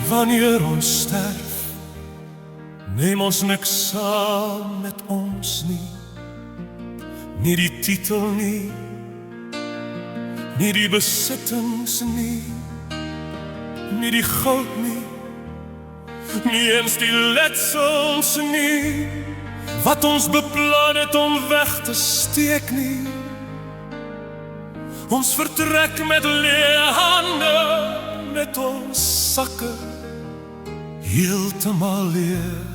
Wanneer ons sterf, neem ons niks saam met ons nie. Nie die titel nie, nie die besittings nie, nie die goud nie, nie eens die letsels nie, wat ons beplan het om weg te steek nie. Ons vertrek met leë hande, met ons sakke heeltemal leeg.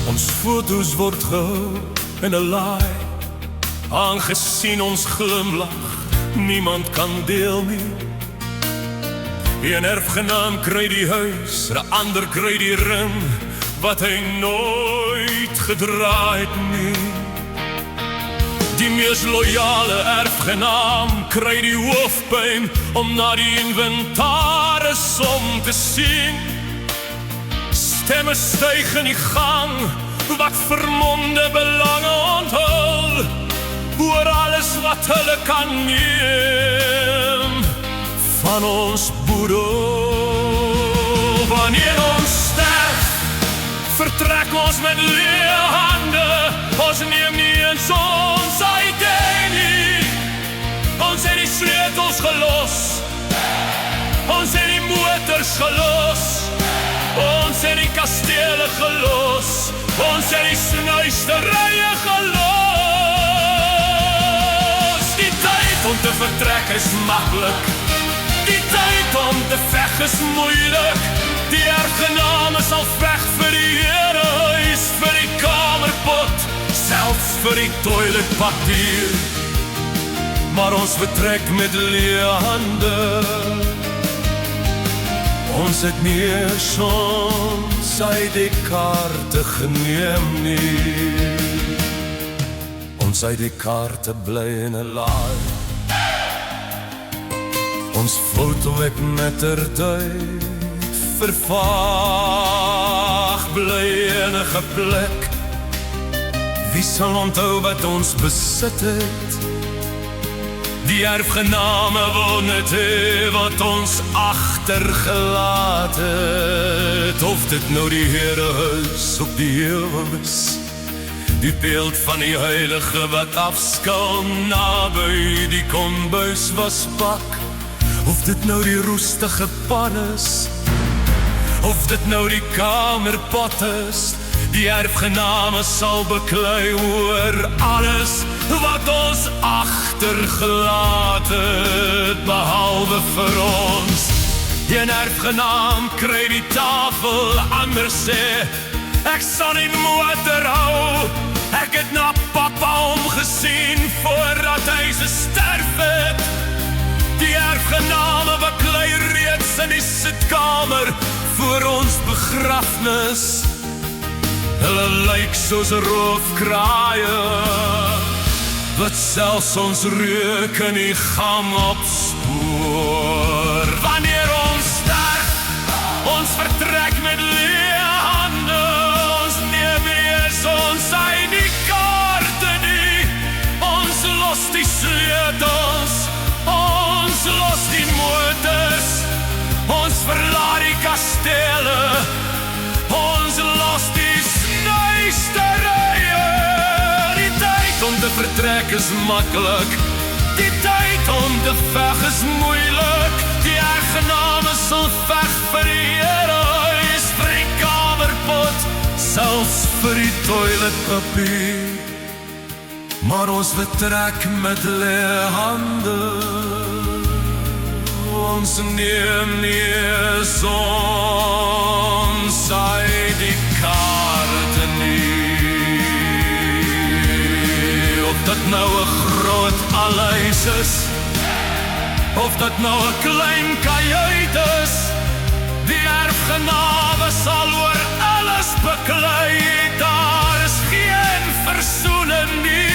Ons foto's word gehou in 'n laai, aangesien ons glimlag niemand kan deel nie. Een erfgenaam kry die huis, 'n ander kry die ring wat hy nooit gedra het nie. Die mees loyale erfgenaam kry die hoofpyn om na die inventaris om te sien. Stemme styg in die gang wat vermomde belange onthul, oor alles wat hulle kan neem van ons boedel. Wanneer ons sterf, vertrek ons met leë hande. Ons neem nie eens ons ID nie. Ons het die sleutels gelos, ons het die motors gelos, ons het die kastele gelos, ons het die snuisterye gelos. Die tyd om te vertrek is maklik, die tyd om te veg is moeilik. Die erfgename sal veg vir die herehuis, vir die kamerpot, selfs vir die toiletpapier. Maar ons vertrek met leë hande. Ons het nie eens ons ID-kaarte geneem nie. Ons ID-kaarte bly in 'n laai. Ons foto ek mettertyd vervaag bly enige plek. Wie sal onthou wat ons besit het? Die erfgename wil net hê wat ons agtergelaat het. Of dit nou die herehuis op die heuwel is, die beeld van die heilige wat afskuil naby die kombuis was bak. Of dit nou die roestige pan is, of dit nou die kamerpot is. Die erfgename sal beklei oor alles wat ons agtergelaat het, behalwe vir ons. Een erfgenaam kry die tafel, ander sê ek sal nie motor hou. Ek het na papa omgesien voordat hy se sterf het. Die erfgename beklei reeds in die sitkamer voor ons begrafnis. Hulle lyk soos roofkraaie wat selfs ons reuk in die gang opspoor. Wanneer ons sterf, ons vertrek met leë hande. Ons neem nie eens ons ID-kaarte nie. Ons los die sleutels, ons los die motors, ons verlaat die kastele, ons los die snuisterye. Die tyd om te vertrek is maklik, die tyd om te veg is moeilik. Die erfgename sal veg vir die herehuis, vir die kamerpot, selfs vir die toiletpapier. Maar ons vertrek met leë hande. Ons neem nie eens ons ID-kaarte nie. Of dat nou 'n groot aleis is, of dat nou 'n klein kajuit is, die erfgename sal oor alles beklei. Daar is geen versoening nie.